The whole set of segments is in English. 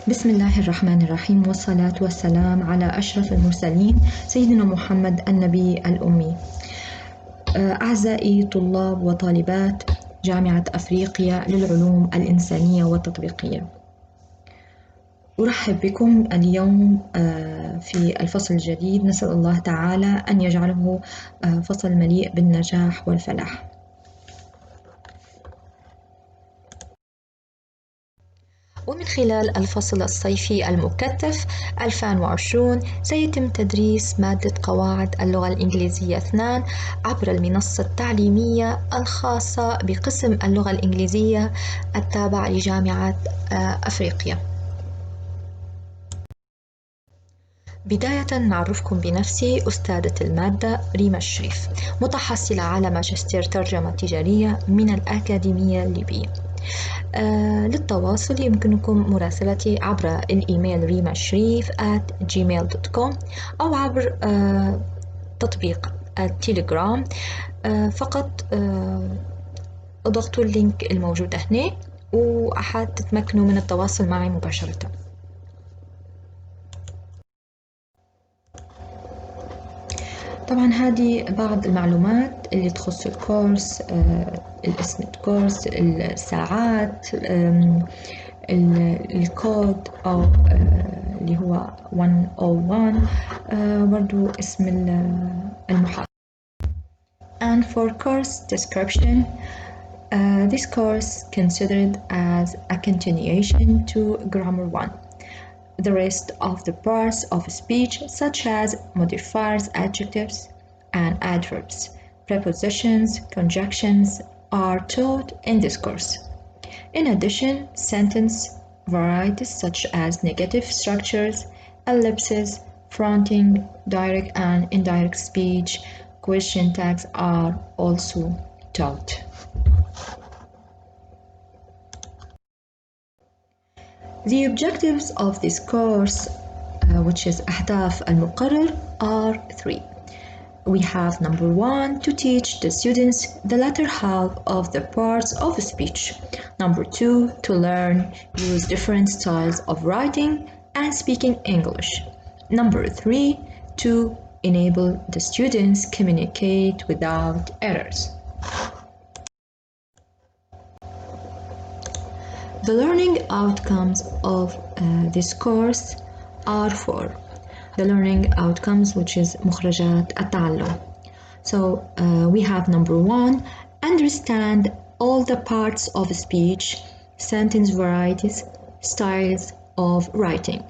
بسم الله الرحمن الرحيم، والصلاة والسلام على أشرف المرسلين سيدنا محمد النبي الأمي. أعزائي طلاب وطالبات جامعة أفريقيا للعلوم الإنسانية والتطبيقية، أرحب بكم اليوم في الفصل الجديد. نسأل الله تعالى أن يجعله فصل مليء بالنجاح والفلاح. ومن خلال الفصل الصيفي المكثف 2020 سيتم تدريس مادة قواعد اللغة الإنجليزية 2 عبر المنصة التعليمية الخاصة بقسم اللغة الإنجليزية التابع لجامعة أفريقيا. بداية نعرفكم بنفسي. أستاذة المادة ريما الشريف، متحصلة على ماجستير ترجمة تجارية من الأكاديمية الليبية. للتواصل يمكنكم مراسلتي عبر الإيميل rimashrif@gmail.com أو عبر تطبيق التليجرام. فقط اضغطوا اللينك الموجود هنا وحتتمكنوا من التواصل معي مباشرة. طبعا هذه بعض المعلومات اللي تخص الكورس، الاسم الكورس، الساعات، الكود أو اللي هو 101، برضو اسم المحاضرة. And for course description, this course considered as a continuation to Grammar 1. The rest of the parts of speech, such as modifiers, adjectives, and adverbs, prepositions, conjunctions, are taught in this course. In addition, sentence varieties such as negative structures, ellipses, fronting, direct and indirect speech, question tags are also taught. The objectives of this course, which is أهداف المقرر, are 3. We have number 1, to teach the students the latter half of the parts of speech. Number 2, to learn, use different styles of writing and speaking English. Number 3, to enable the students communicate without errors. The learning outcomes of this course are 4. The learning outcomes, which is مخرجات التعلم. So we have number 1, understand all the parts of speech, sentence varieties, styles of writing.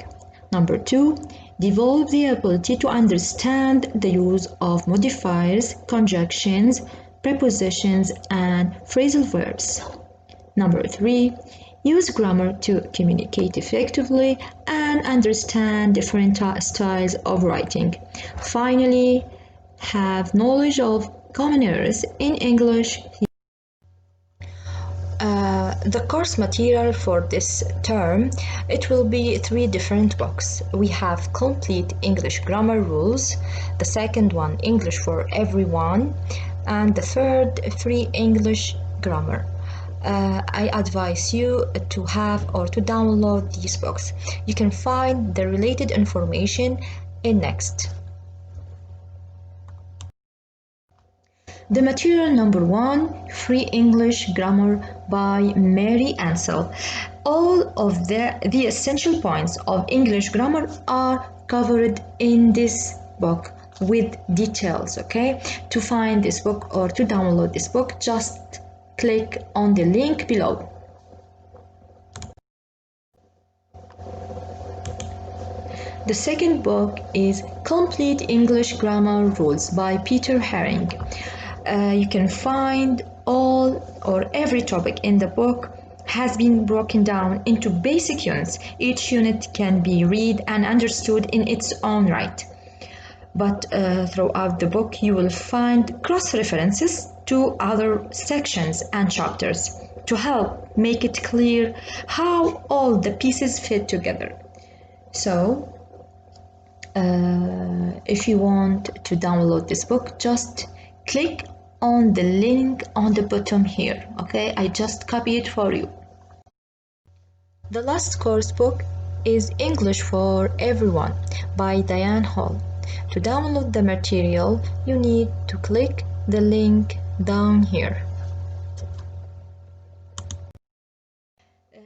Number 2, develop the ability to understand the use of modifiers, conjunctions, prepositions, and phrasal verbs. Number 3, use grammar to communicate effectively and understand different styles of writing. Finally, have knowledge of common errors in English. The course material for this term, it will be 3 different books. We have complete English grammar rules, the second one English for everyone, and the third 3 English grammar. I advise you to have or to download these books. You can find the related information in next. The material number 1, Free English Grammar by Mary Ansell. All of the essential points of English grammar are covered in this book with details, okay? To find this book or to download this book, just click on the link below. The second book is Complete English Grammar Rules by Peter Herring. You can find all or every topic in the book has been broken down into basic units. Each unit can be read and understood in its own right. But throughout the book you will find cross-references to other sections and chapters to help make it clear how all the pieces fit together. So if you want to download this book, just click on the link on the bottom here, okay? I just copy it for you. The last course book is English for Everyone by Diane Hall. To download the material, you need to click the link down here.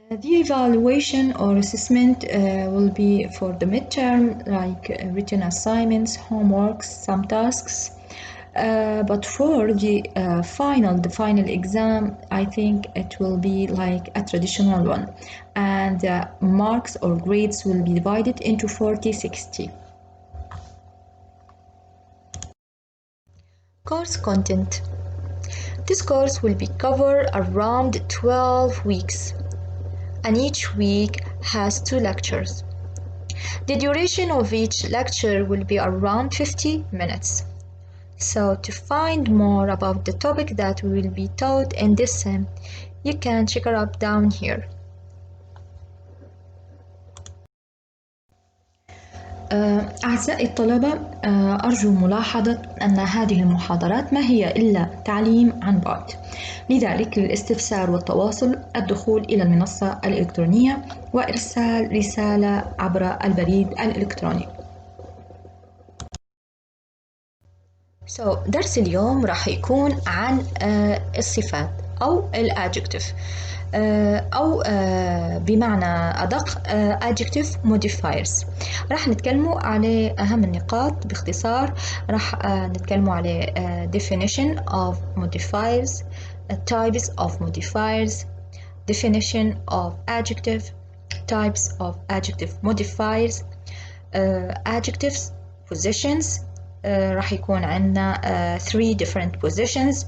The evaluation or assessment will be for the midterm, like written assignments, homeworks, some tasks. But for the final exam, I think it will be like a traditional one, and marks or grades will be divided into 40-60. Course content. This course will be covered around 12 weeks, and each week has 2 lectures. The duration of each lecture will be around 50 minutes. So to find more about the topic that we will be taught in this sem, you can check it up down here. أعزائي الطلبة، أرجو ملاحظة أن هذه المحاضرات ما هي إلا تعليم عن بعد، لذلك للاستفسار والتواصل الدخول إلى المنصة الإلكترونية وإرسال رسالة عبر البريد الإلكتروني. درس اليوم راح يكون عن الصفات أو الادجكتيف، أو بمعنى أدق adjective modifiers. راح نتكلموا على أهم النقاط باختصار. راح نتكلموا على definition of modifiers, types of modifiers, definition of adjective, types of adjective modifiers, adjectives, positions. راح يكون عندنا 3 different positions.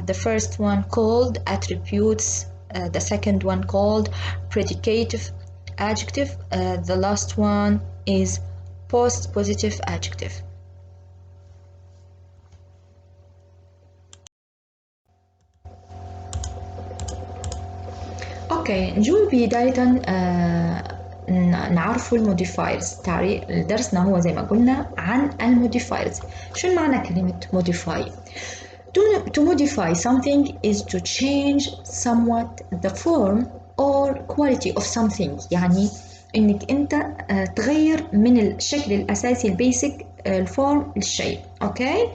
The first one called attributes, the second one called predicative adjective, the last one is postpositive adjective. اوكي، نجول بداية نعرفوا الموديفايرز. درسنا هو زي ما قلنا عن الموديفايرز. شو معنى كلمة modify؟ To modify something is to change somewhat the form or quality of something. يعني إنك أنت تغير من الشكل الأساسي البيسك الفورم للشيء. أوكي؟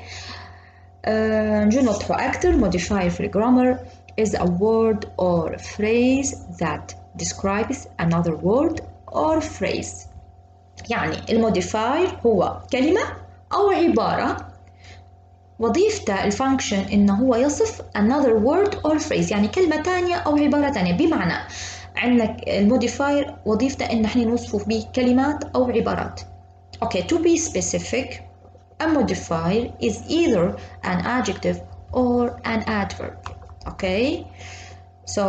نجي نوضحوا أكتر. Modify في الجرامر is a word or phrase that describes another word or phrase. يعني الموديفاير هو كلمة أو عبارة وظيفته الفانكشن إنه هو يصف another word or phrase، يعني كلمة تانية أو عبارة تانية. بمعنى عندك الموديفاير وظيفته إن احنا نوصف به كلمات أو عبارات. Okay, to be specific, a modifier is either an adjective or an adverb. Okay, so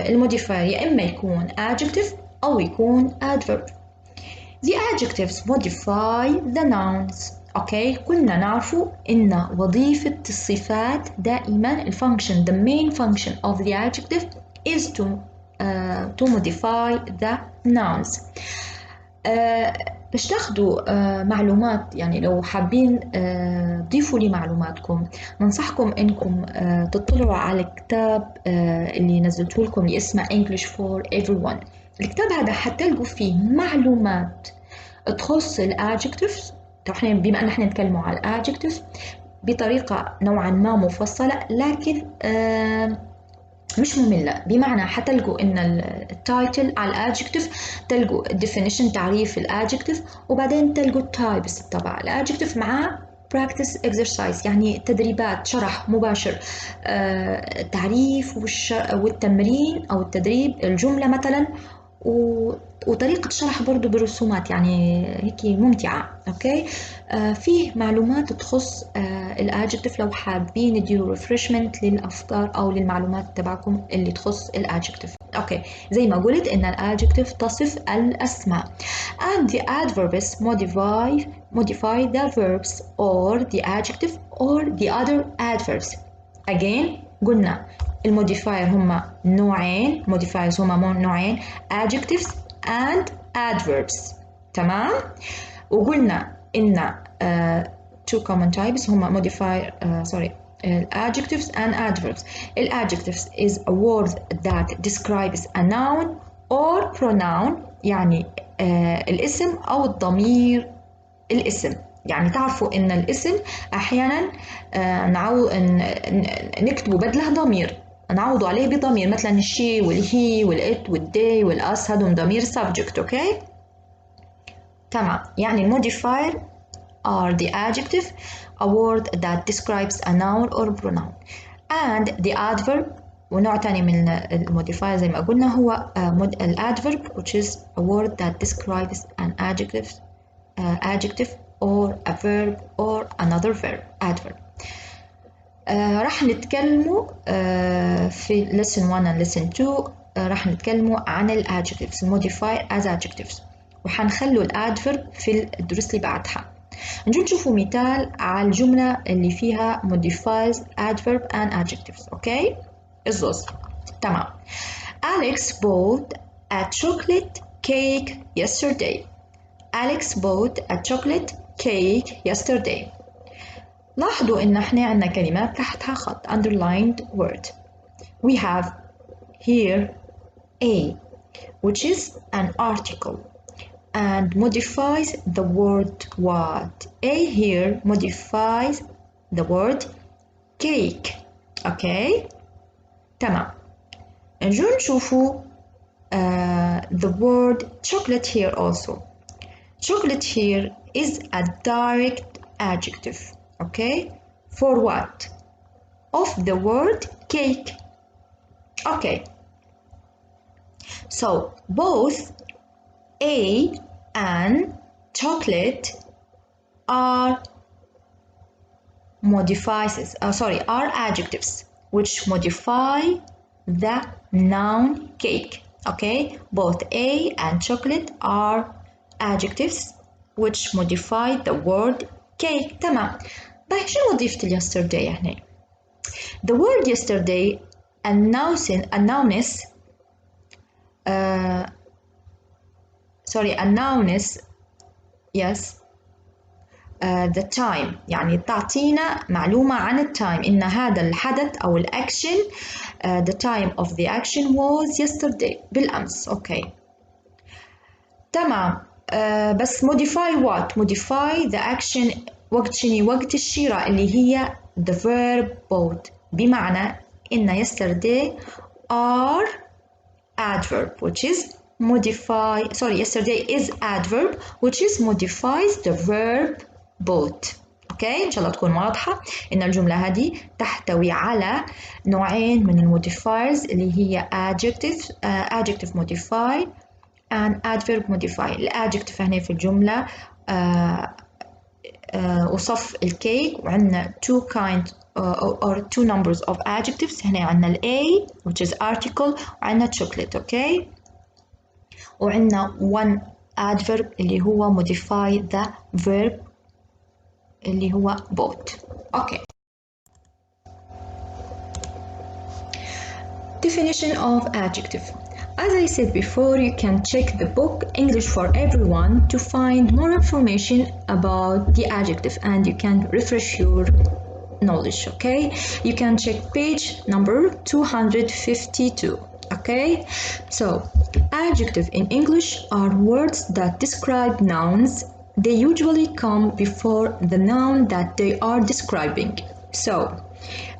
الموديفاير يا إما يكون adjective أو يكون adverb. The adjectives modify the nouns. Okay, كلنا نعرفوا إن وظيفة الصفات دائما الفانكشن the main function of the adjective is to modify the nouns. باش تاخدوا معلومات، يعني لو حابين تضيفوا لي معلوماتكم، ننصحكم انكم تطلعوا على الكتاب اللي نزلته لكم اللي اسمه English for Everyone. الكتاب هذا حتلقوا فيه معلومات تخص الادجكتيفز. بما ان احنا نتكلموا على الادجكتيف بطريقه نوعا ما مفصله، لكن مش مملة. بمعنى حتلقوا إن التايتل على الادجكتيف، تلقوا definition تعريف الادجكتيف، وبعدين تلقوا التايبس تبع الادجكتيف مع practice exercise، يعني تدريبات شرح مباشر، تعريف والتمرين أو التدريب الجملة مثلا، وطريقة شرح برضو برسومات، يعني هيك ممتعة. أوكي، فيه معلومات تخص الادجكتيف لو حابين تديروا ريفرشمنت للأفكار أو للمعلومات تبعكم اللي تخص الادجكتيف. أوكي، زي ما قلت إن الادجكتيف تصف الأسماء and the adverbs modify the verbs or the adjective or the other adverbs. Again قلنا الموديفاير هما نوعين، modifiers هما نوعين adjectives and adverbs. تمام؟ وقلنا إن two common types هما modifier adjectives and adverbs. Adjectives is a word that describes a noun or pronoun يعني الاسم أو الضمير الاسم. يعني تعرفوا إن الاسم أحيانا نكتبه بدله ضمير، نعوضوا عليه بضمير، مثلا الشي والهي والإت والدي والأس هذول ضمير subject. أوكي تمام. يعني الموديفاير are the adjective, a word that describes a noun or pronoun, and the adverb ونوع تاني من الموديفاير زي ما قلنا هو الادفيرب which is a word that describes an adjective or a verb or another verb. adverb. راح نتكلموا في lesson 1 and lesson 2 راح نتكلموا عن ال adjectives modified as adjectives، وحنخلوا ال adverb في الدروس اللي بعدها. نجي نشوفوا مثال على الجملة اللي فيها modifies adverb and adjectives. أوكي الزوز تمام. Alex bought a chocolate cake yesterday. Alex bought a chocolate cake yesterday. لاحظوا إن إحنا عندنا كلمات تحتها خط underlined word. We have here a which is an article and modifies the word what. A here modifies the word cake. Okay تمام. نجو نشوفوا the word chocolate here also. Chocolate here is a direct adjective. Okay for what? Of the word cake. Okay so both a and chocolate are are adjectives which modify the noun cake. Okay both a and chocolate are adjectives which modify the word cake. تمام. طيب شو وظيفة yesterday هنا؟ the word yesterday announces yes the time. يعني تعطينا معلومة عن التايم إن هذا الحدث أو الأكشن the time of the action was yesterday بالأمس. أوكي تمام. بس modify what? modify the action وقت شنو؟ وقت الشراء اللي هي the verb bought، بمعنى إن yesterday are adverb which is yesterday is adverb which is modifies the verb bought. اوكي ان شاء الله تكون واضحه ان الجمله هذه تحتوي على نوعين من الموديفايرز اللي هي adjective modify and adverb modify. الادجكتيف هنا في الجمله وصف الكيك، وعندنا two kind or two numbers of adjectives. هنا عندنا ال A which is article وعندنا chocolate. اوكي وعندنا one adverb اللي هو modify the verb اللي هو bought. اوكي definition of adjective. As I said before, you can check the book English for Everyone to find more information about the adjective and you can refresh your knowledge. Okay, you can check page number 252. Okay, so adjective in English are words that describe nouns. They usually come before the noun that they are describing. So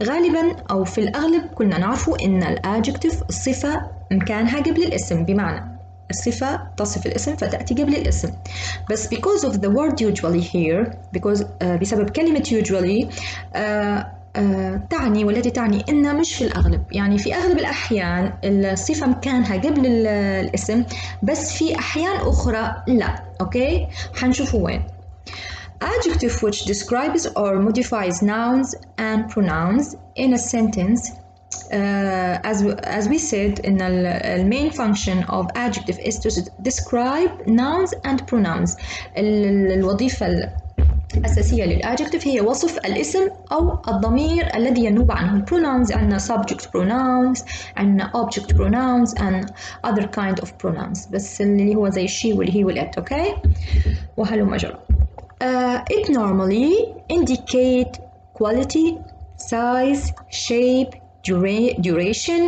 غالبا أو في الأغلب كنا نعرفوا إن الادجكتيف الصفة مكانها قبل الاسم، بمعنى الصفة تصف الاسم فتأتي قبل الاسم. بس because of the word usually here بسبب كلمة usually تعني والتي تعني إنها مش في الأغلب، يعني في أغلب الأحيان الصفة مكانها قبل الاسم، بس في أحيان أخرى لا. أوكي حنشوفوا وين. Adjective which describes or modifies nouns and pronouns in a sentence. As we said, in the main function of adjective is to describe nouns and pronouns. الوظيفة الأساسية للadjective هي وصف الاسم أو الضمير الذي ينوب عنه. pronouns عندنا subject pronouns، عندنا object pronouns and other kind of pronouns، بس اللي هو زي she والهي والit. okay وهلم جرى. It normally indicate quality, size, shape, duration,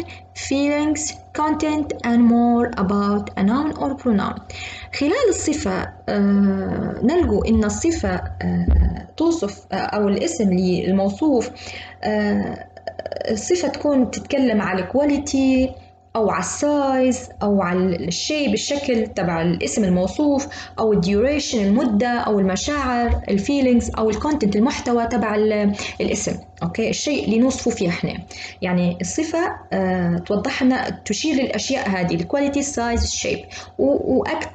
feelings, content and more about a noun or pronoun. خلال الصفة نلقوا إن الصفة توصف أو الاسم للموصوف الصفة تكون تتكلم على الكواليتي أو على السايز أو على الشيء بالشكل تبع الاسم الموصوف أو الديوريشن المدة أو المشاعر الفيلينجز أو الكونتنت المحتوى تبع الاسم. أوكي الشيء اللي نوصفه فيه إحنا يعني الصفة توضح لنا تشير للأشياء هذه الكواليتي السايز الشيب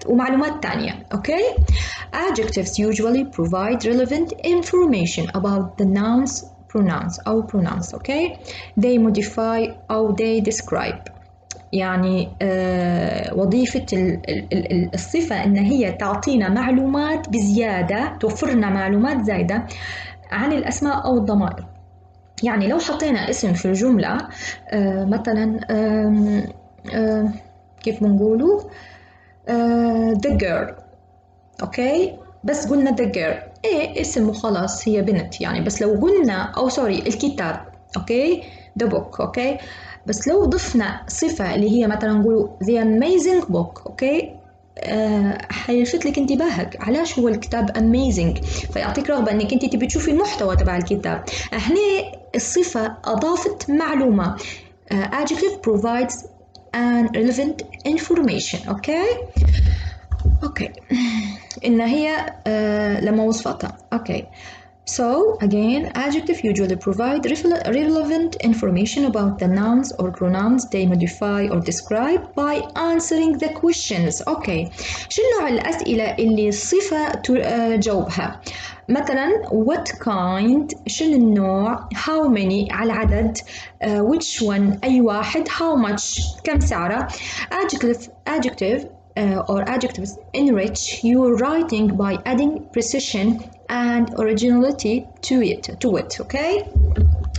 ومعلومات تانية. أوكي Adjectives usually provide relevant information about the nouns pronouns. Okay they modify أو they describe يعني وظيفة الصفة إن هي تعطينا معلومات بزيادة توفرنا معلومات زايدة عن الأسماء أو الضمائر. يعني لو حطينا اسم في الجملة مثلا كيف بنقولوا the girl أوكي بس قلنا the girl إيه اسم وخلاص هي بنت يعني بس لو قلنا أو سوري الكتاب أوكي the book أوكي بس لو ضفنا صفة اللي هي مثلا نقولوا the amazing book أوكي حيلفت لك انتباهك علاش هو الكتاب amazing فيعطيك رغبة انك انت تبي تشوفي المحتوى تبع الكتاب. هنا الصفة اضافت معلومة adjective provides an relevant information. اوكي ان هي لما وصفتها اوكي So again, adjective usually provide relevant information about the nouns or pronouns they modify or describe by answering the questions. Okay. شنو نوع الأسئلة اللي الصفة تجاوبها؟ مثلا what kind شنو النوع how many على العدد which one أي واحد how much كم سعره adjective or adjectives enrich your writing by adding precision and originality to it. Okay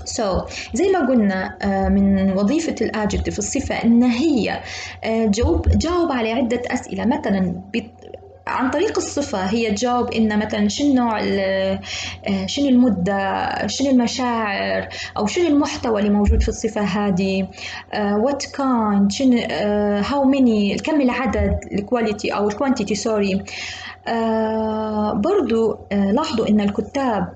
so زي ما قلنا من وظيفة الادجكتيف الصفة إن هي جاوب على عدة أسئلة مثلا عن طريق الصفة هي تجاوب إن مثلا شنو النوع شنو المدة شنو المشاعر أو شنو المحتوى اللي موجود في الصفة هذه what kind شنو how many كم العدد الكواليتي أو الكوانتيتي سوري. برضو لاحظوا إن الكتاب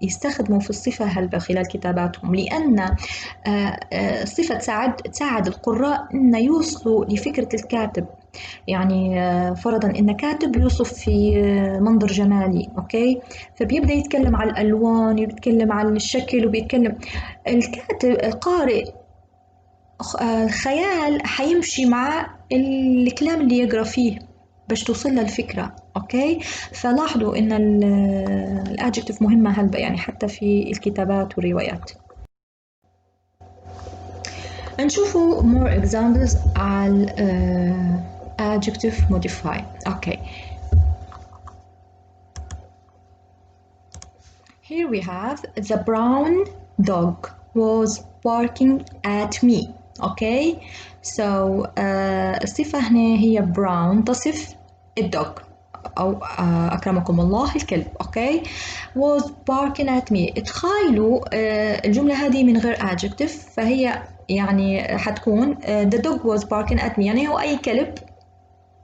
يستخدموا في الصفة هلبة خلال كتاباتهم لأن الصفة تساعد القراء أن يوصلوا لفكرة الكاتب. يعني فرضا إن كاتب يوصف في منظر جمالي أوكي فبيبدأ يتكلم على الألوان ويتكلم على الشكل وبيتكلم الكاتب القارئ خيال حيمشي مع الكلام اللي يقرأ فيه باش توصل له الفكرة. أوكي فلاحظوا إن الأدجكتيف مهمة هلبة يعني حتى في الكتابات والروايات. نشوفوا more examples على adjective modify. Okay here we have the brown dog was barking at me. Okay so الصفة هنا هي brown تصف الدوغ أو أكرمكم الله الكلب. أوكي was barking at me تخيلوا الجملة هذه من غير adjective فهي يعني حتكون the dog was barking at me يعني هو أي كلب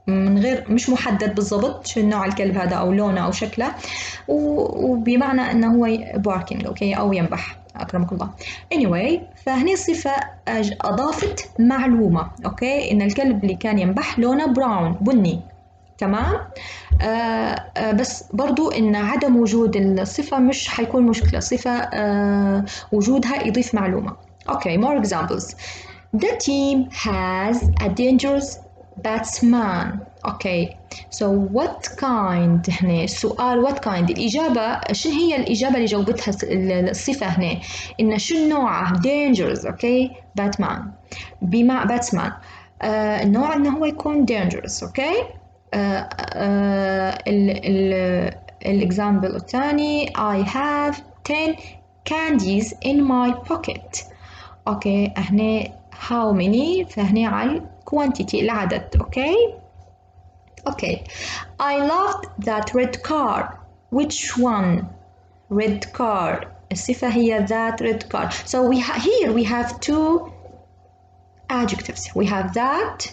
من غير مش محدد بالضبط شو نوع الكلب هذا أو لونه أو شكله وبمعنى أنه هو barking أوكي أو ينبح أكرمك الله. anyway فهني الصفة أضافت معلومة أوكي إن الكلب اللي كان ينبح لونه براون بني تمام. بس برضو إن عدم وجود الصفة مش حيكون مشكلة صفة وجودها يضيف معلومة. Okay more examples the team has a dangerous batsman. Okay so what kind هنا السؤال what kind الإجابة شنو هي الإجابة اللي جاوبتها الصفة هنا إن شنو نوعه dangerous. Okay batsman batsman النوع إنه هو يكون dangerous. Okay الإكزامبل الثاني I have 10 candies in my pocket. أوكي هنا how many فهنا على quantity العدد. أوكي I loved that red car. Which one? Red car الصفة هي that red car. So here we have two adjectives. We have that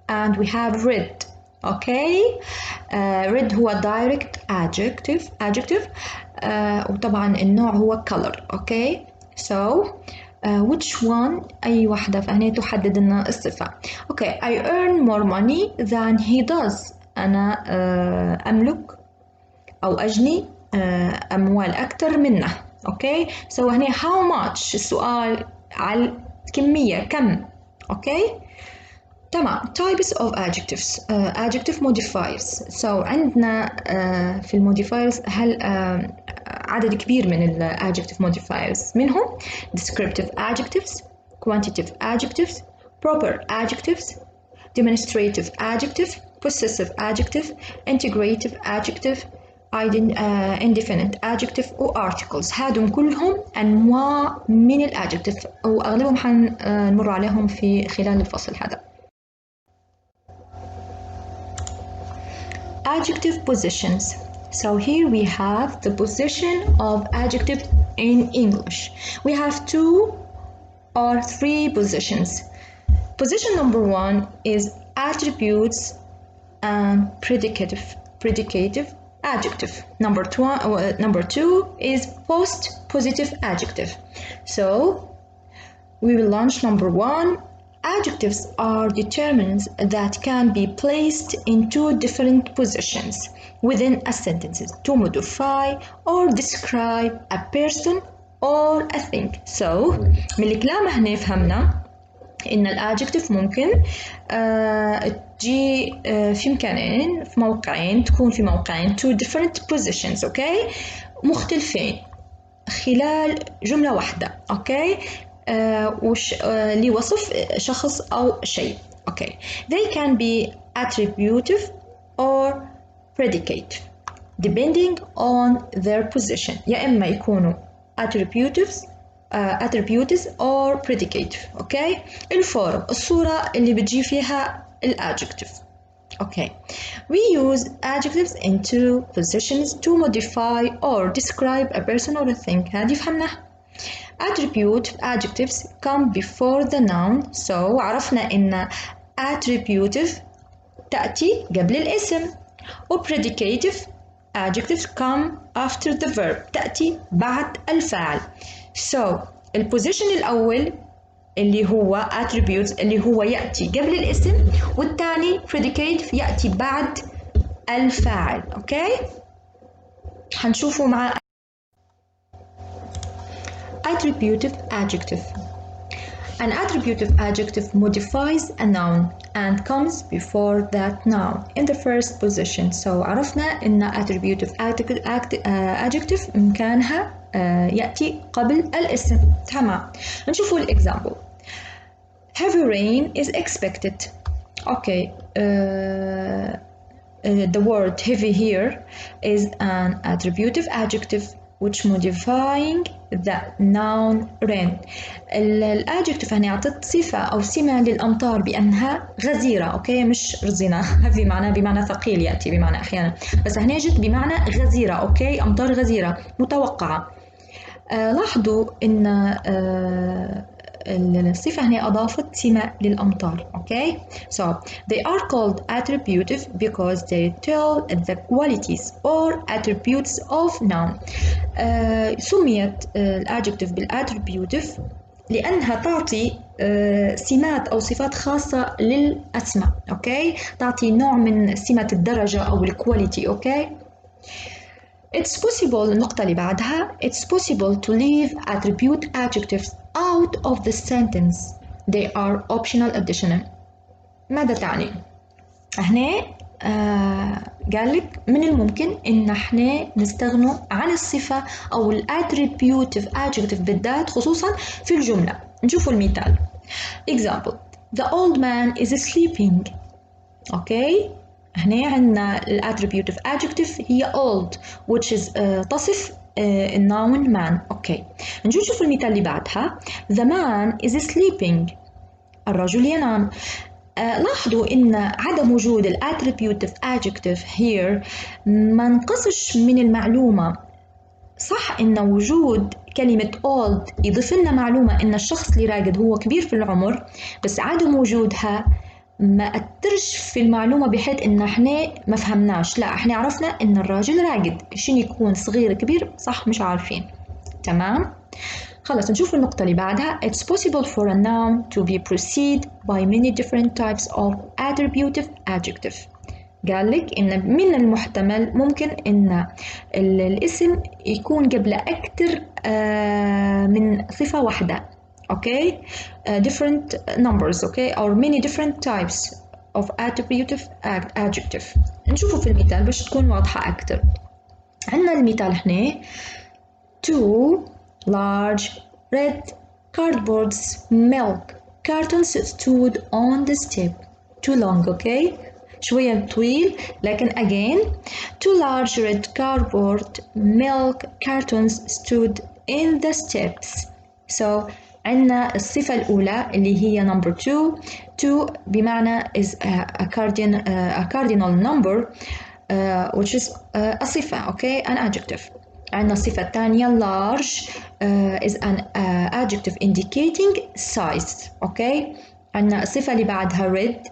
and we have red. Okay. Red هو direct adjective. وطبعا النوع هو color. Okay. So which one أي واحدة فهنا تحدد لنا الصفة. Okay. I earn more money than he does. أنا أملك أو أجني أموال أكثر منه. Okay. So هنا how much السؤال على الكمية كم. Okay. تمام. Types of adjectives. Adjective modifiers. So عندنا في الموديفايرز عدد كبير من ال adjective modifiers. منهم descriptive adjectives, quantitative adjectives, proper adjectives, demonstrative adjective, possessive adjective, integrative adjective, indefinite adjective و articles. هادم كلهم أنواع من ال adjective وأغلبهم حنمر عليهم في خلال الفصل هذا. Adjective positions. So here we have the position of adjective in English. We have 2 or 3 positions. Position number 1 is attributes and predicative adjective. Number 2 is postpositive adjective. So we will launch number 1. Adjectives are determinants that can be placed in 2 different positions within a sentence to modify or describe a person or a thing. So من الكلام هنا فهمنا إن الادجكتيف ممكن تجي في مكانين في موقعين تكون في موقعين 2 different positions. okay. مختلفين خلال جملة واحدة. okay. لوصف شخص أو شيء. Okay. They can be attributive or predicative depending on their position. يا إما يكونوا attributes or predicative. Okay. الفورم الصورة اللي بتجي فيها الادجكتيف. Okay. We use adjectives in 2 positions to modify or describe a person or a thing. هذه فهمناها. Adjectives come before the noun. So عرفنا إن attributive تأتي قبل الاسم و predicative adjectives come after the verb تأتي بعد الفاعل. So البوزيشن الأول اللي هو attributes اللي هو يأتي قبل الاسم والثاني predicative يأتي بعد الفاعل. Okay. هنشوفه مع Attributive adjective. An attributive adjective modifies a noun and comes before that noun in the first position. So عرفنا إن attributive adjective مكانها يأتي قبل الاسم. تمام. نشوفوا الإكزامبل. Heavy rain is expected. Okay. The word heavy here is an attributive adjective which modifying the noun rain. الادجكتيف هنا يعطي صفة أو سمة للأمطار بأنها غزيرة. أوكي. مش رزينة. هذه معناه بمعنى ثقيل يأتي بمعنى أحيانا بس هنا جت بمعنى غزيرة. أوكي. أمطار غزيرة متوقعة. لاحظوا إن الصفة هنا أضافت سمة للأمطار. Okay. So they are called attributive because they tell the qualities or attributes of noun. سميت الادجكتيف بالاتريبيوتيف لأنها تعطي سمات أو صفات خاصة للأسماء. Okay. تعطي نوع من سمة الدرجة أو الكواليتي. Okay. It's possible النقطة اللي بعدها it's possible to leave attribute adjectives out of the sentence. They are optional additional. ماذا تعني؟ هنا قال لك من الممكن إن احنا نستغنوا عن الصفة أو الاتريبيوتيف adjective بالذات خصوصا في الجملة. نشوفوا المثال. Example. The old man is sleeping. Okay. هنا عندنا الاتريبيوتيف adjective هي old which is تصف الناون man. اوكي. نشوف المثال اللي بعدها. The man is sleeping. الرجل ينام. لاحظوا ان عدم وجود الاتريبيوتيف adjective here ما نقصش من المعلومة. صح ان وجود كلمة old يضيف لنا معلومة إن الشخص اللي راقد هو كبير في العمر، بس عدم وجودها ما أثرش في المعلومة بحيث إن إحنا ما فهمناش، لا إحنا عرفنا إن الراجل راقد. شنو يكون صغير كبير صح مش عارفين. تمام؟ خلاص نشوف النقطة اللي بعدها. It's possible for a noun to be preceded by many different types of attributive adjective. قال لك إن من المحتمل ممكن إن الاسم يكون قبل أكثر من صفة واحدة. Okay, different numbers, okay, or many different types of attributive adjective. نشوفه في المثال باش تكون واضحة أكثر. عندنا المثال هنا: two large red cardboards milk cartons stood on the step. Too long, okay? شوية طويل لكن again two large red cardboard milk cartons stood in the steps. So عندنا الصفة الأولى اللي هي number two بمعنى is a cardinal number which is a صفة, okay, an adjective. عندنا الصفة الثانية large is an adjective indicating size, okay. عندنا الصفة اللي بعدها red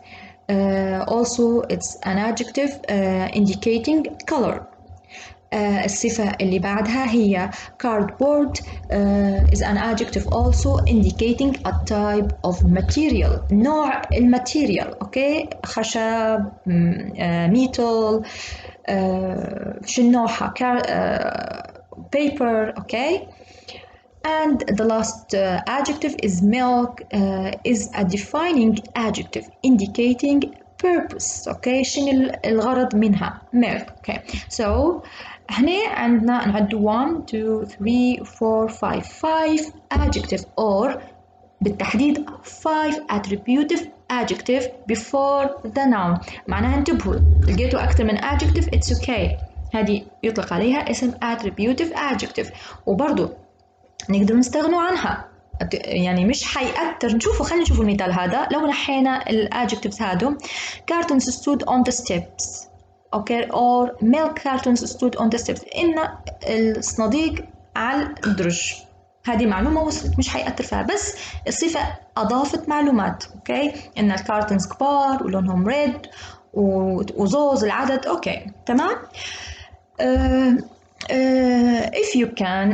also it's an adjective indicating color. الصفة اللي بعدها هي cardboard is an adjective also indicating a type of material. نوع الماتيريال، okay، خشب، metal، شو نوعها، paper, okay. And the last adjective is milk is a defining adjective indicating purpose, okay. شنو الغرض منها milk, okay. So هنا عندنا نعد 1 2 3 4 5 adjective or بالتحديد 5 attributive adjective before the noun. معناها انتبهوا لقيتوا أكثر من adjective it's okay، هذه يطلق عليها اسم attributive adjective. وبرضو نقدر نستغنوا عنها، يعني مش حيأثر. خلينا نشوف المثال هذا. لو نحينا الادجكتيفز هادو cartons stood on the steps, okay, or milk cartons stood on the steps، إن الصناديق على الدرج. هذه معلومة وصلت مش حيأثر فيها، بس الصفة أضافت معلومات، okay، إن الكارتونز كبار ولونهم ريد وزوز العدد، okay. تمام. If you can,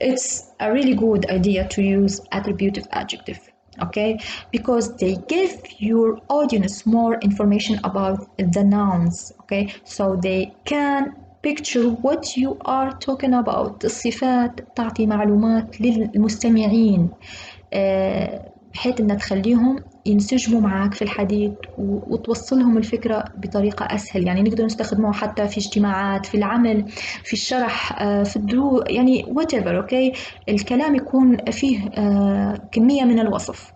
it's a really good idea to use attributive adjective, okay, because they give your audience more information about the nouns, okay, so they can picture what you are talking about. الصفات تعطي معلومات للمستمعين بحيث أن تخليهم ينسجموا معك في الحديث وتوصلهم الفكرة بطريقة أسهل. يعني نقدر نستخدمه حتى في اجتماعات، في العمل، في الشرح، في الدروس، يعني whatever، okay. الكلام يكون فيه كمية من الوصف،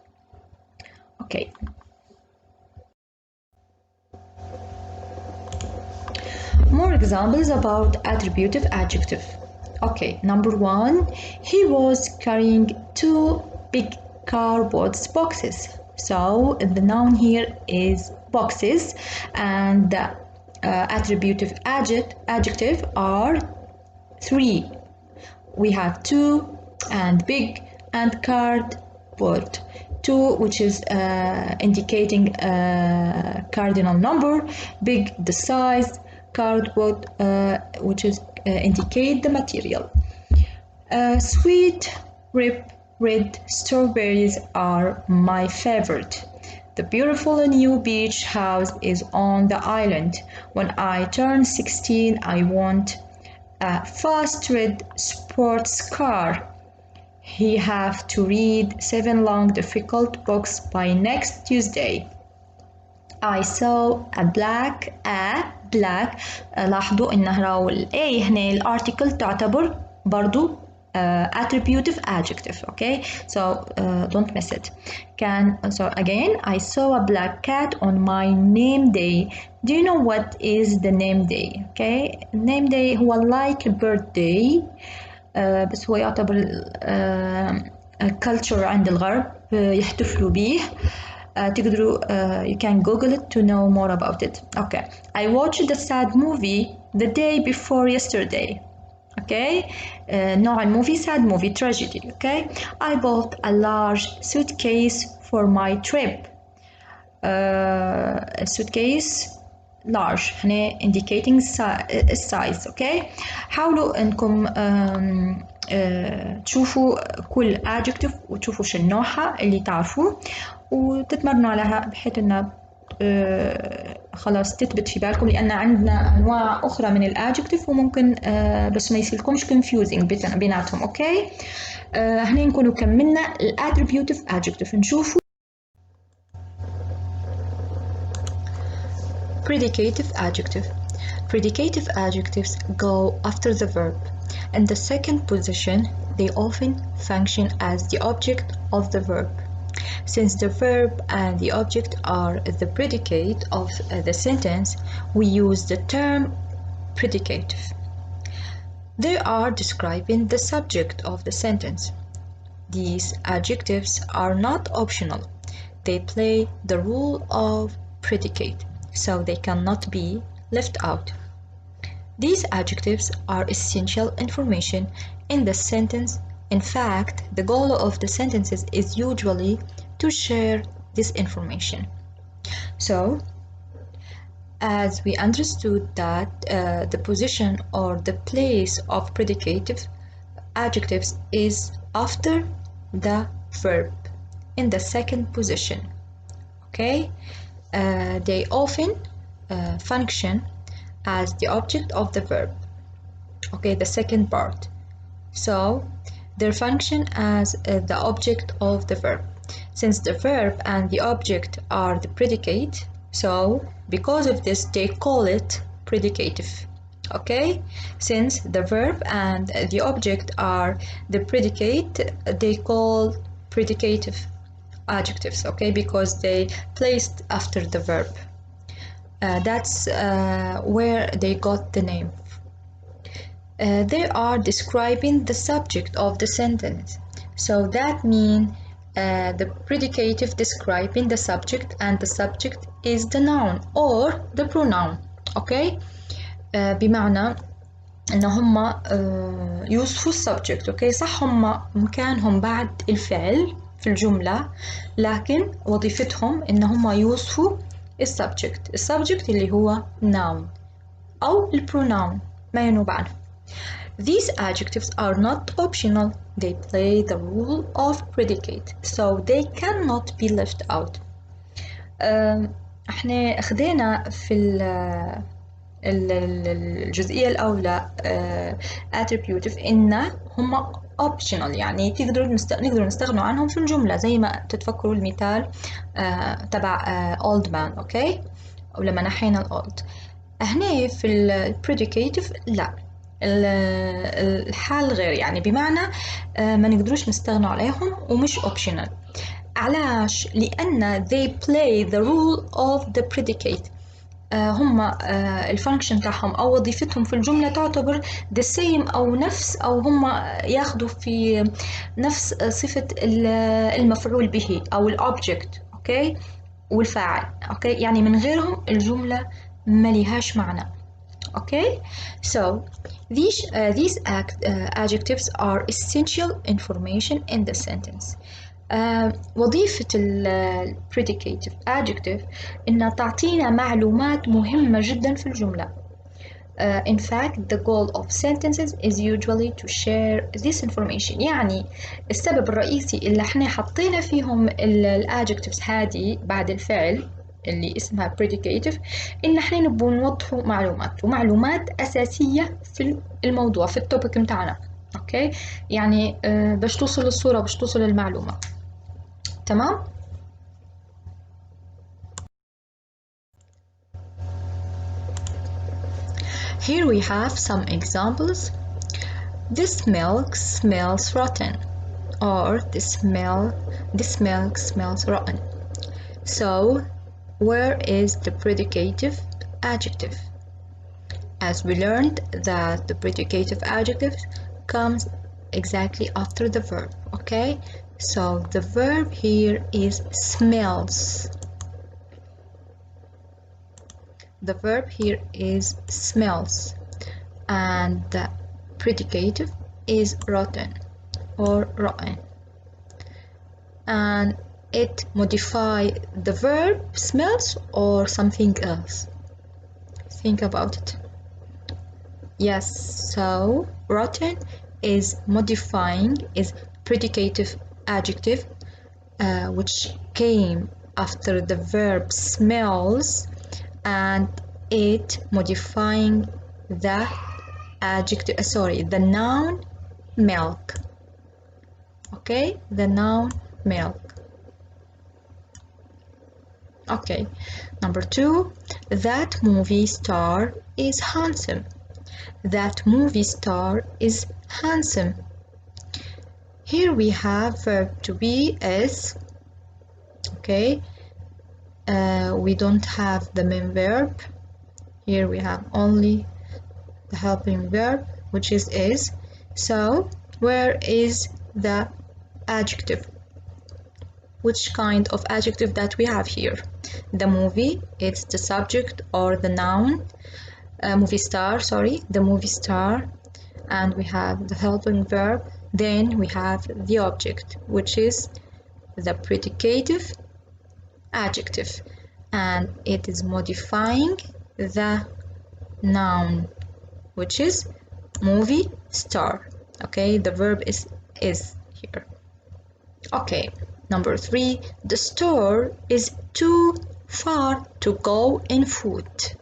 okay. More examples about attributive adjective. Okay, number 1, he was carrying 2 big cardboard boxes. So the noun here is boxes, and the attributive adjective are 3. We have 2 and big and cardboard. 2 which is indicating a cardinal number, big the size, cardboard which is indicate the material. Sweet red strawberries are my favorite. The beautiful new beach house is on the island. When I turn 16, I want a fast red sports car. He have to read 7 long difficult books by next Tuesday. I saw a black لاحظوا إنه راو A هنا الارتيكل تعتبر برضو attributive adjective, okay, so don't miss it. So again, I saw a black cat on my name day. Do you know what is the name day? Okay, name day هو like birthday بس هو يعتبر culture عند الغرب يحتفلوا به. تقدروا you can Google it to know more about it. Okay, I watched the sad movie the day before yesterday. okay. نوع الموفي sad movie tragedy, okay. I bought a large suitcase for my trip. suitcase large هنا indicating size, okay. حاولوا انكم تشوفوا كل adjective وتشوفوا شو نوعها اللي تعرفوه وتتمرنوا عليها بحيث انها خلاص تثبت في بالكم، لان عندنا انواع اخرى من الادجكتيف وممكن بس ما يصيرلكمش confusing بيناتهم، اوكي. هنا نكونوا كملنا الاتريبيوتيف adjective. نشوفوا Predicative adjective. Predicative adjectives go after the verb. In the second position, they often function as the object of the verb. Since the verb and the object are the predicate of the sentence, we use the term predicative. They are describing the subject of the sentence. These adjectives are not optional. They play the role of predicate, so they cannot be left out. These adjectives are essential information in the sentence. In fact, the goal of the sentences is usually to share this information. So, as we understood that the position or the place of predicative adjectives is after the verb in the second position, okay. They often function as the object of the verb, okay, the second part. So they function as the object of the verb. Since the verb and the object are the predicate, so because of this they call it predicative, okay. Since the verb and the object are the predicate, they call predicative adjectives, okay, because they placed after the verb. That's where they got the name. They are describing the subject of the sentence. So that means the predicative describing the subject, and the subject is the noun or the pronoun, okay. بمعنى ان هم يوصفوا السبجكت، اوكي. صح هم مكانهم بعد الفعل في الجملة، لكن وظيفتهم ان هم يوصفوا السبجكت اللي هو noun او البروناون ما ينوب عنه. These adjectives are not optional. They play the role of predicate, so they cannot be left out. احنا خدينا في الجزئية الأولى attributive إن هم optional، يعني نقدر نستغنوا عنهم في الجملة، زي ما تتفكروا المثال تبع old man، أوكي، أو لما نحينا الأولد. هنا في البريديكيتيف لا، الحال غير، يعني بمعنى ما نقدروش نستغنوا عليهم ومش optional. علاش؟ لأن they play the role of the predicate. هم الفانكشن تاعهم أو وظيفتهم في الجملة تعتبر the same أو نفس، أو هم ياخدوا في نفس صفة المفعول به أو الأوبجكت، أوكي، والفاعل، أوكي. يعني من غيرهم الجملة ما لهاش معنى، أوكي. So these adjectives are essential information in the sentence. وظيفة ال predicative adjective إنها تعطينا معلومات مهمة جدا في الجملة. In fact, the goal of sentences is usually to share this information. يعني السبب الرئيسي اللي احنا حطينا فيهم ال adjectives هذه بعد الفعل اللي اسمها predicative، إن احنا نبغى نوضحوا معلومات أساسية في الموضوع، في التوبيك متاعنا، أوكي. يعني باش توصل الصورة، باش توصل المعلومة، تمام. Here we have some examples. This milk smells rotten, or this milk smells rotten. So where is the predicative adjective? As we learned that the predicative adjective comes exactly after the verb, okay. So the verb here is smells. The verb here is smells, and the predicative is rotten or rotten, and it modify the verb smells or something else. Think about it. Yes, so rotten is modifying, is predicative adjective which came after the verb smells, and it modifying the adjective, the noun milk. Okay, the noun milk. Okay, number 2, that movie star is handsome. That movie star is handsome. Here we have verb to be is. Okay, we don't have the main verb. Here we have only the helping verb, which is. So where is the adjective? Which kind of adjective that we have here? The movie, it's the subject or the noun. Movie star, the movie star, and we have the helping verb. Then we have the object, which is the predicative adjective, and it is modifying the noun, which is movie star. Okay, the verb is here. Okay, number 3, the store is too far to go in foot.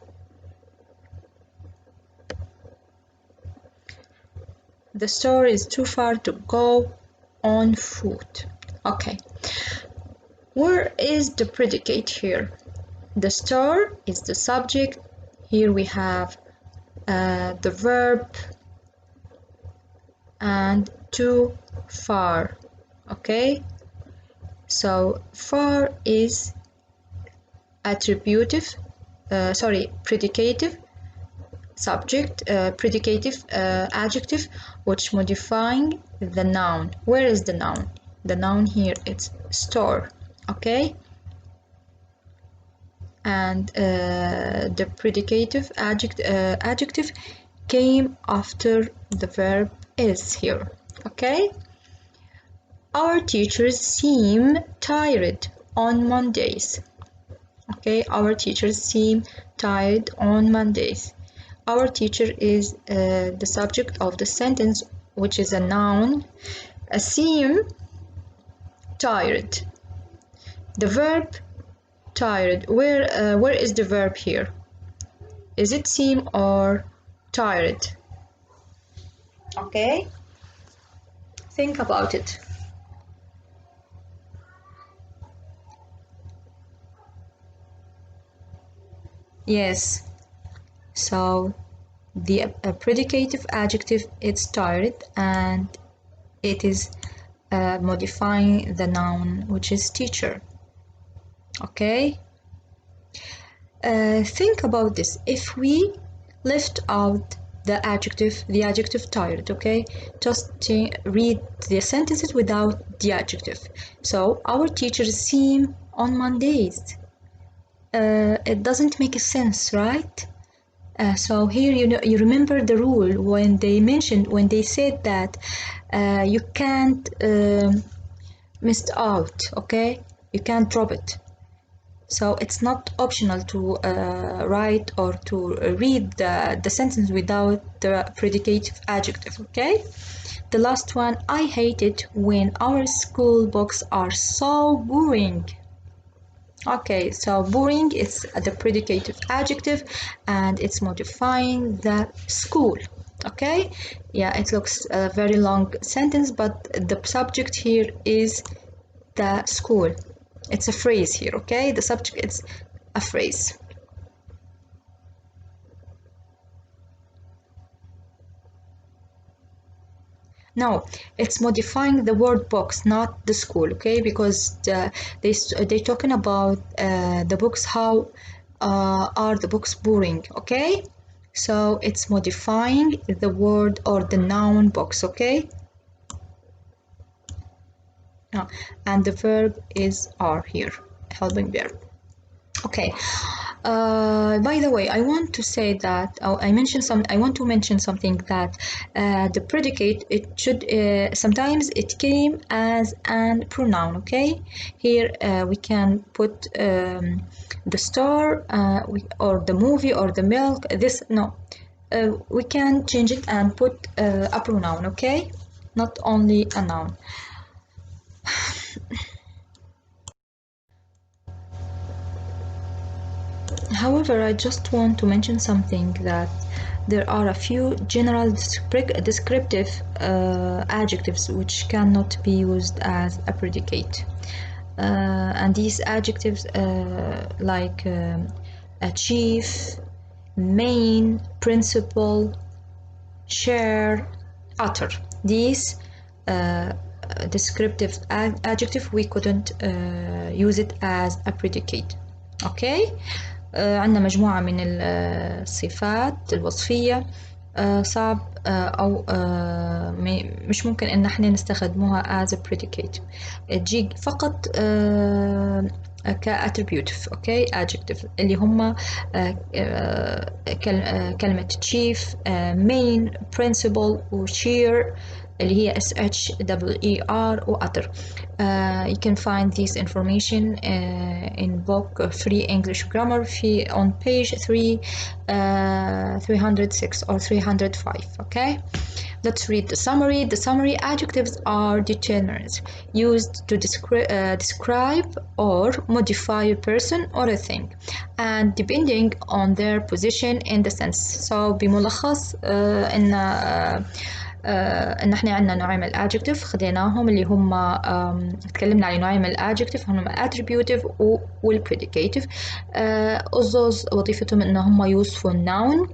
The store is too far to go on foot. Okay, where is the predicate here? The store is the subject. Here we have the verb and too far. Okay, so far is predicative subject, predicative adjective, which modifying the noun. Where is the noun? The noun here, it's store. Okay, and the predicative adjective came after the verb is here. Okay, our teachers seem tired on Mondays. Okay, our teachers seem tired on Mondays. Our teacher is the subject of the sentence, which is a noun. Seem, tired. The verb tired. Where is the verb here? Is it seem or tired? Okay, think about it. Yes, so the predicative adjective, it's tired, and it is modifying the noun, which is teacher. Okay, think about this. If we left out the adjective tired, okay, just read the sentences without the adjective. So our teachers seem on Mondays. It doesn't make sense, right? So here you remember the rule when they said that you can't miss out. Okay, you can't drop it. So it's not optional to write or to read the sentence without the predicative adjective. Okay, the last one, I hate it when our school books are so boring. Okay, so boring is the predicative adjective, and it's modifying the school. Okay, yeah, it looks a very long sentence, but the subject here is the school. It's a phrase here. Okay, the subject is a phrase. No, it's modifying the word books, not the school, okay? Because they talking about the books, how are the books boring, okay? So it's modifying the word or the noun books, okay? And the verb is are here, helping verb. Okay, By the way, I want to say that, I want to mention something that the predicate, it should sometimes it came as an pronoun. Okay, here we can put the store or the movie or the milk. This no, we can change it and put a pronoun. Okay, not only a noun. However, I just want to mention something, that there are a few general descriptive adjectives which cannot be used as a predicate. And these adjectives like achieve, main, principal, share, utter. These descriptive adjective we couldn't use it as a predicate. Okay. عندنا مجموعة من الصفات الوصفية صعب أو مش ممكن إن احنا نستخدموها as a predicate. تجي فقط كattributive. أوكي adjective اللي هم كلمة chief, main, principal وshare اللي هي SHEER و utter. You can find this information in book 3 English Grammar on page 306 or 305. Okay, let's read the summary. The summary adjectives are determinants used to describe or modify a person or a thing, and depending on their position in the sentence. So بملخص ان احنا عندنا نوعين من الادجكتيف خديناهم اللي هم تكلمنا على نوعين من الادجكتيف هم الاتريبيوتيف والبريديكاتيف. الزوز وظيفتهم ان هم يوصفوا الناون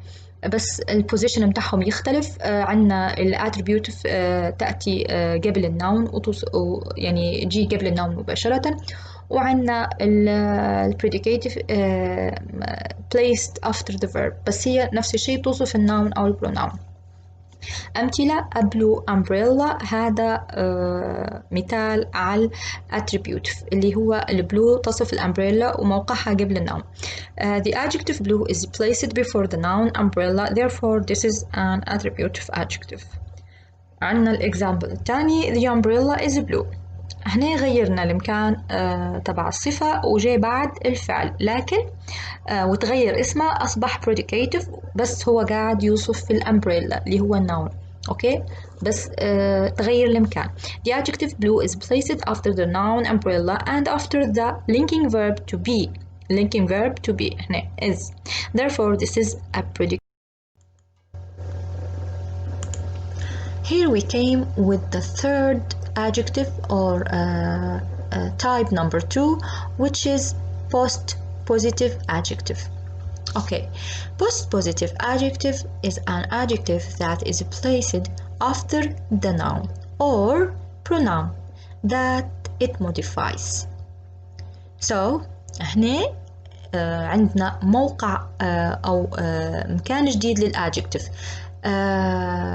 بس البوزيشن بتاعهم يختلف. عندنا الاتريبيوتيف تاتي قبل الناون يعني يجي قبل الناون مباشره، وعندنا البريديكاتيف placed after the verb بس هي نفس الشيء توصف الناون او البروناون. أمثلة: a blue umbrella، هذا مثال على attribute اللي هو البلو تصف الأمبريلا وموقعها قبل النون. The adjective blue is placed before the noun umbrella, therefore this is an attributive adjective. عندنا الإكزامبل الثاني: the umbrella is blue. هنا غيرنا المكان تبع الصفة وجاي بعد الفعل، لكن وتغير اسمه أصبح predicative بس هو قاعد يوصف في الأمبريلا اللي هو النون. أوكي بس تغير المكان. The adjective blue is placed after the noun umbrella and after the linking verb to be. Linking verb to be هنا is. Therefore this is a predicative. Here we came with the third adjective or type number 2, which is postpositive adjective. Okay, postpositive adjective is an adjective that is placed after the noun or pronoun that it modifies. So هنا عندنا موقع أو مكان جديد للadjective.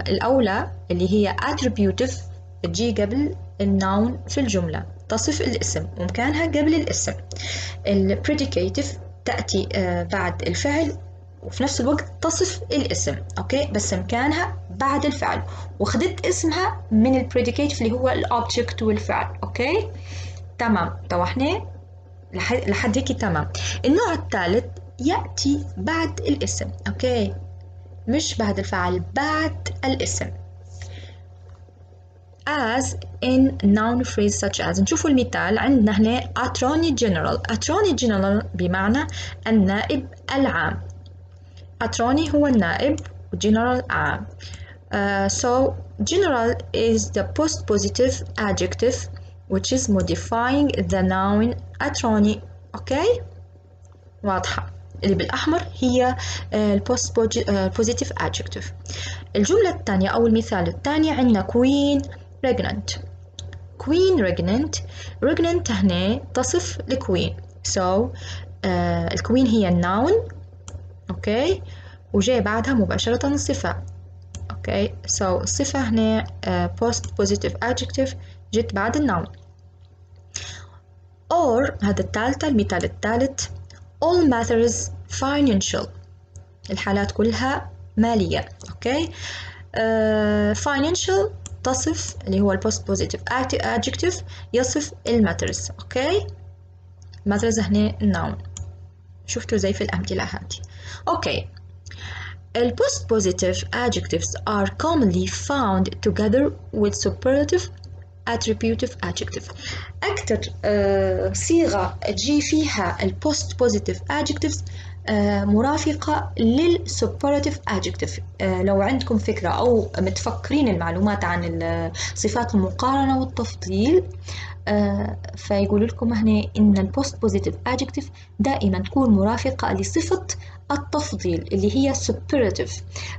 الأولى اللي هي attributive تجي قبل النون في الجملة تصف الاسم ومكانها قبل الاسم. البريديكاتيف تأتي بعد الفعل وفي نفس الوقت تصف الاسم. أوكي بس مكانها بعد الفعل وخدت اسمها من البريديكاتيف اللي هو الأوبجكت والفعل. أوكي تمام توحنا لحد هيك تمام. النوع الثالث يأتي بعد الاسم. أوكي مش بعد الفعل بعد الاسم. as in noun phrase such as. نشوفوا المثال عندنا هنا attorney general. attorney general بمعنى النائب العام. attorney هو النائب وgeneral عام. So general is the postpositive adjective which is modifying the noun attorney. okay واضحة. اللي بالأحمر هي positive adjective. الجملة الثانية أو المثال الثاني عندنا queen regnant. queen regnant هنا تصف الكوين. so الكوين هي النون. اوكي وجاي بعدها مباشرة الصفة. اوكي so الصفة هنا postpositive adjective جت بعد النون. or هذا الثالثة المثال الثالث all matters financial. الحالات كلها مالية. أوكي. financial تصف اللي هو Postpositive Adjective يصف matters. أوكي. matters هنا noun. شفتوا زي في الأمثلة هذه. أوكي. Postpositive adjectives are commonly found together with superlative attributive adjective. أكثر صيغة تجي فيها Postpositive adjectives مرافقة للسوبراتيف adjective. لو عندكم فكرة أو متفكرين المعلومات عن صفات المقارنة والتفضيل، فيقول لكم هنا إن البوستبوزيتيف adjective دائما تكون مرافقة لصفة التفضيل اللي هي superlative.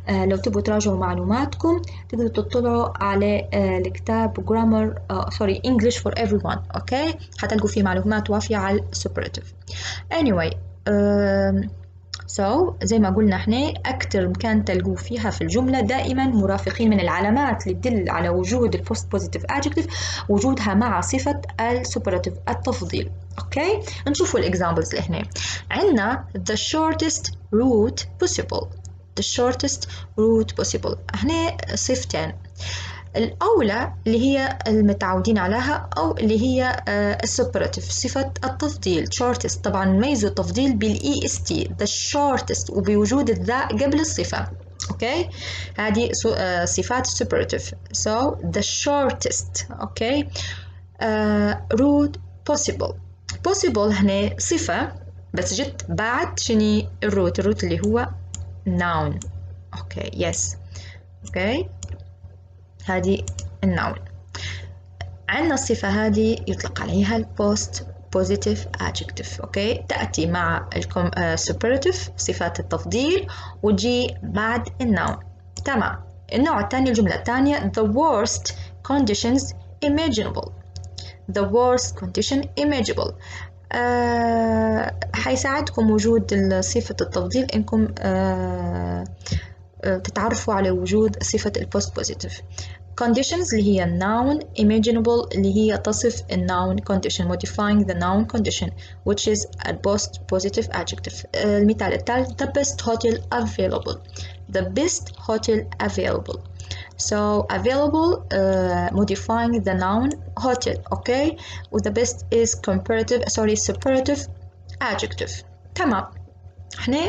لو تبغوا تراجعوا معلوماتكم تقدروا تطلعوا على الكتاب grammar English for everyone. أوكي. حتلقوا فيه معلومات وافية على superlative. anyway زي ما قلنا احنا أكتر مكان تلقوا فيها في الجملة دائما مرافقين من العلامات اللي تدل على وجود البوستبوزيتيف adjective وجودها مع صفة السوبراتيف التفضيل. اوكي. نشوفوا الاكزامبلز اللي هنا. عندنا the shortest route possible. the shortest route possible هنا صفتين. الأولى اللي هي المتعودين عليها أو اللي هي السوبراتيف صفة التفضيل shortest. طبعا نميزوا التفضيل بالإي اس تي the shortest وبوجود الذا قبل الصفة. أوكي. هذه صفات السوبراتيف. so the shortest. أوكي. route possible. possible هنا صفة بس جت بعد شني الروت اللي هو noun. أوكي. yes. أوكي. هذه النون. عندنا الصفة هذه يطلق عليها Postpositive Adjective. أوكي. تأتي مع Superlative صفات التفضيل وتجي بعد النون. تمام. النوع الثاني الجملة الثانية the worst conditions imaginable. the worst condition imaginable. حيساعدكم وجود صفة التفضيل إنكم تتعرفوا على وجود صفة Postpositive. conditions اللي هي noun. imaginable اللي هي تصف noun condition modifying the noun condition which is a Postpositive adjective. المثال الثالث the best hotel available. the best hotel available. so available modifying the noun hotel. okay. the best is superlative adjective. تمام.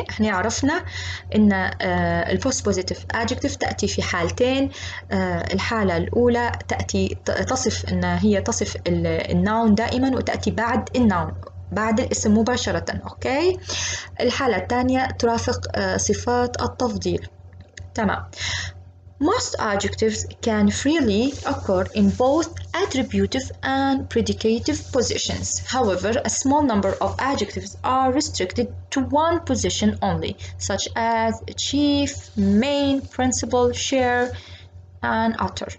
احنا عرفنا ان البوستبوزيتيف adjective تأتي في حالتين. الحالة الأولى تأتي تصف ان هي تصف الناون دائما وتأتي بعد الناون بعد الاسم مباشرة. اوكي. الحالة الثانية ترافق صفات التفضيل. تمام. Most adjectives can freely occur in both attributive and predicative positions. However, a small number of adjectives are restricted to one position only, such as chief, main, principal, share, and utter.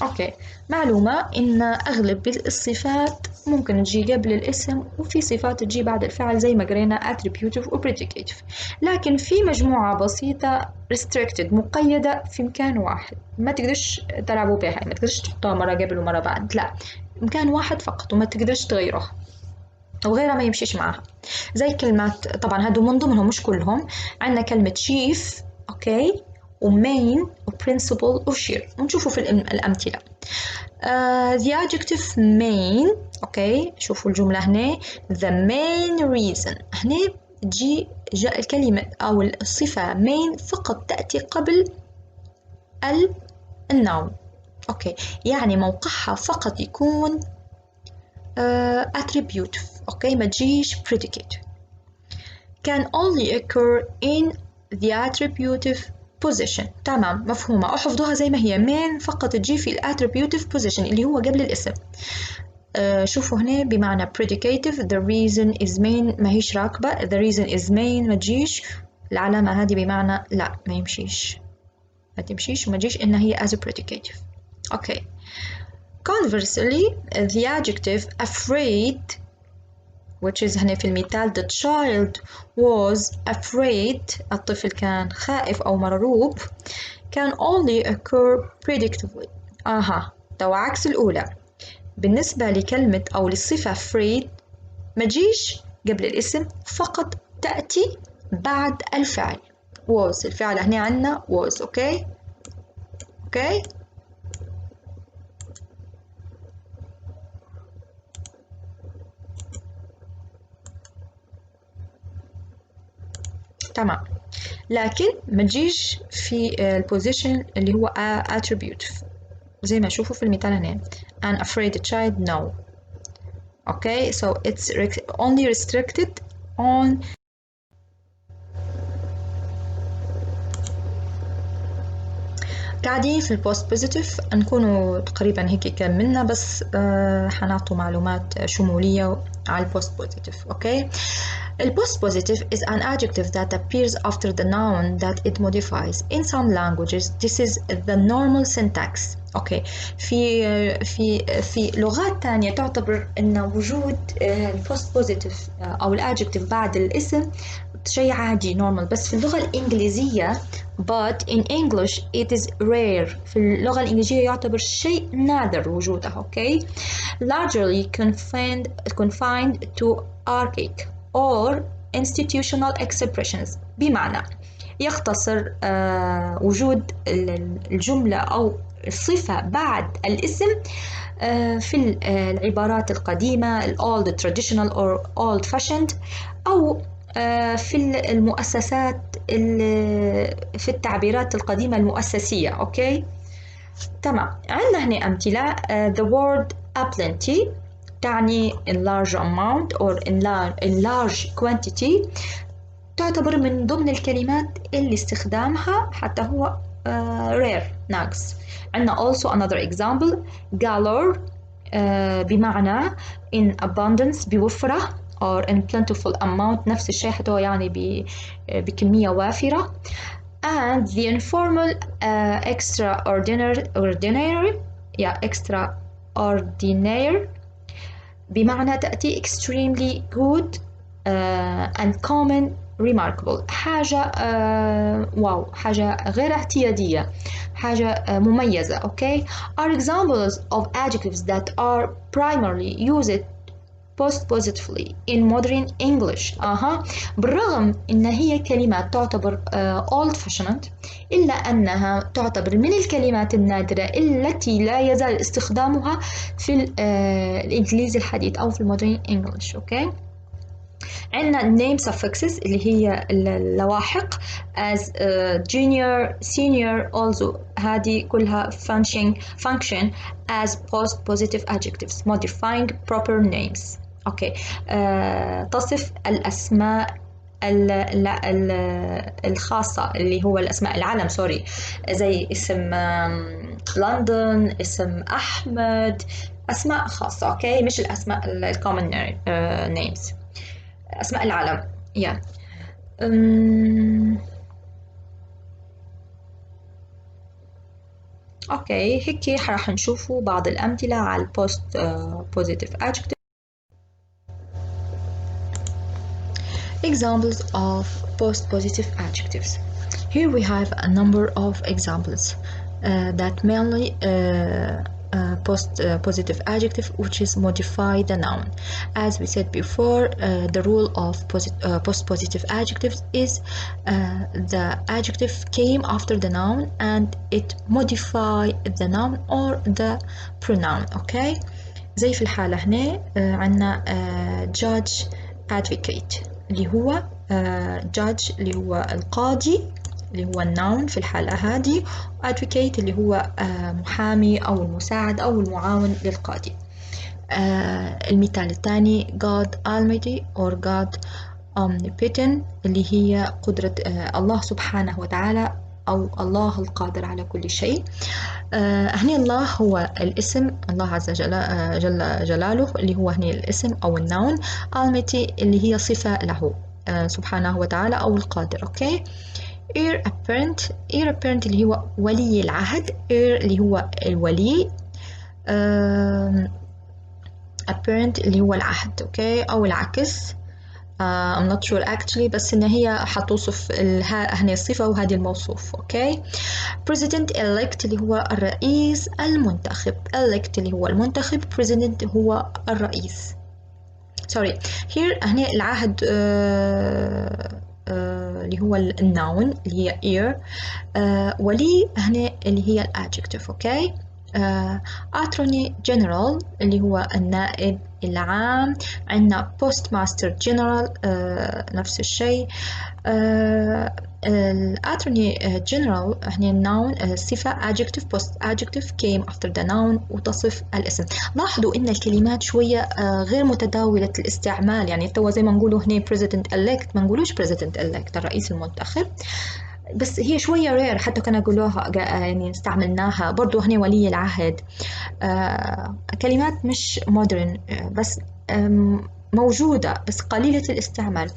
أوكي. معلومة إن أغلب الصفات ممكن تجي قبل الاسم وفي صفات تجي بعد الفعل زي ما قرينا attributive و predicative. لكن في مجموعة بسيطة restricted مقيدة في مكان واحد ما تقدرش تلعبوا بها. ما تقدرش تحطها مرة قبل ومرة بعد. لا. مكان واحد فقط وما تقدرش تغيرها وغيرها ما يمشيش معها. زي كلمات طبعا هادو من ضمنهم مش كلهم. عندنا كلمة chief. أوكي. وmain وprincipal وshare ونشوفوا في الأمثلة. the adjective main. أوكي. شوفوا الجملة هنا the main reason. هنا تجي الكلمة أو الصفة main فقط تأتي قبل الnoun. أوكي. يعني موقعها فقط يكون attributive. أوكي. ما تجيش predicate. can only occur in the attributive position. تمام. مفهومة. أحفظوها زي ما هي main فقط تجي في attributive position اللي هو قبل الاسم. شوفوا هنا بمعنى predicative the reason is main ما هيش راكبة. the reason is main ما تجيش. العلامة هذه بمعنى لا ما يمشيش ما تمشيش وما تجيش إنها هي as a predicative. okay. conversely the adjective afraid which is هنا في المثال the child was afraid الطفل كان خائف أو مرعوب can only occur predictably. ده عكس الأولى. بالنسبة لكلمة أو للصفة afraid ما تجيش قبل الاسم فقط تأتي بعد الفعل was. الفعل هنا عندنا was. اوكي تمام. لكن ما تجيش في البوزيشن اللي هو attribute زي ما شوفوا في المثال هنا. an afraid child no. okay, so it's only restricted on قاعدين في البوست بوزيتيف نكونوا تقريبا هيك كملنا، بس حنعطوا معلومات شمولية على البوست بوزيتيف. اوكي. البوست بوزيتيف is an adjective that appears after the noun that it modifies. In some languages this is the normal syntax. اوكي. في لغات تانية تعتبر ان وجود البوست بوزيتيف او الادجكتيف بعد الاسم شيء عادي normal، بس في اللغة الإنجليزية but in English it is rare. في اللغة الإنجليزية يعتبر شيء نادر وجودها. okay. largely confined to archaic or institutional expressions. بمعنى يختصر وجود الجملة أو الصفة بعد الاسم في العبارات القديمة old traditional or old fashioned، أو في المؤسسات في التعبيرات القديمة المؤسسية. أوكي تمام. عندنا هنا أمثلة. the word aplenty تعني in large amount or in large quantity، تعتبر من ضمن الكلمات اللي استخدامها حتى هو rare ناقص. عندنا also another example galore بمعنى in abundance بوفرة or in plentiful amount نفس الشيء حتى هو يعني بكمية وافرة. and the informal extraordinary بمعنى تأتي extremely good and common remarkable، حاجة واو، حاجة غير اعتيادية، حاجة مميزة. okay. are examples of adjectives that are primarily used postpositively in modern English. بالرغم إن هي كلمات تعتبر old fashioned، إلا أنها تعتبر من الكلمات النادرة التي لا يزال استخدامها في الإنجليزي الحديث أو في المودرن English. okay. عندنا name suffixes اللي هي اللواحق as junior senior also، هذه كلها function as postpositive adjectives modifying proper names. اوكي. تصف الاسماء الخاصة اللي هو الاسماء العلم سوري، زي اسم لندن، اسم احمد، اسماء خاصة. اوكي مش الاسماء الcommon names، أسماء العالم. أوكي هيك راح نشوفوا بعض الأمثلة على البوست positive adjective. Examples of post-positive adjectives. Here we have a number of examples that mainly post-positive adjective which is modify the noun. As we said before, the rule of post-positive adjectives is the adjective came after the noun and it modify the noun or the pronoun. okay. زي في الحالة هنا عنا judge advocate اللي هو judge اللي هو القاضي اللي هو النون في الحالة هذه، advocate اللي هو محامي أو المساعد أو المعاون للقاضي. المثال الثاني God Almighty or God Omnipotent اللي هي قدرة الله سبحانه وتعالى أو الله القادر على كل شيء. هنا الله هو الاسم، الله عز جل جلاله اللي هو هنا الاسم أو النون. Almighty اللي هي صفة له سبحانه وتعالى أو القادر. أوكي. heir apparent اللي هو ولي العهد، heir اللي هو الولي، apparent اللي هو العهد. اوكي أو العكس. I'm not sure actually، بس إن هي حتوصف هني الصفة وهذه الموصوف. اوكي. president elect اللي هو الرئيس المنتخب، elect اللي هو المنتخب، president هو الرئيس. sorry here هنا العهد اللي هو الناون اللي هي ear ولي هنا اللي هي الادجكتيف. اوكي attorney general اللي هو النائب العام. عندنا postmaster general نفس الشيء. الاترني جنرال هنا الناون الصفة adjective post adjective came after the noun وتصف الاسم. لاحظوا إن الكلمات شوية غير متداولة الاستعمال، يعني توا زي ما نقولوا هنا president elect ما نقولوش president elect الرئيس المنتخب، بس هي شوية رير حتى كنا نقولوها يعني استعملناها برضو هنا ولي العهد. كلمات مش مودرن بس موجودة بس قليلة الاستعمال.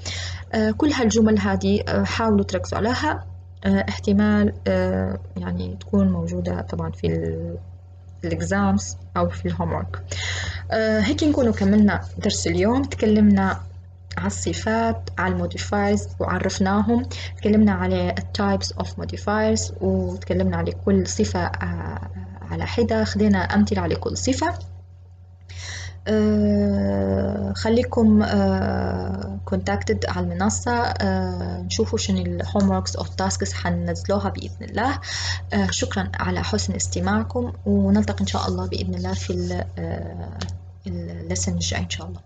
كل هالجمل هذه حاولوا تركزوا عليها، احتمال يعني تكون موجودة طبعا في الإكزامز أو في الهومورك. هيك نكونوا كملنا درس اليوم. تكلمنا على الصفات، على الموديفايرز وعرفناهم، تكلمنا على التايبس اوف موديفايرز وتكلمنا على كل صفة على حدة، خلينا أمثلة على كل صفة. خليكم كونتاكتد على المنصة، نشوفوا شنو الهوموركس أو التاسكس حننزلوها بإذن الله. شكرا على حسن استماعكم، ونلتقي إن شاء الله بإذن الله في اللسن الجاي إن شاء الله.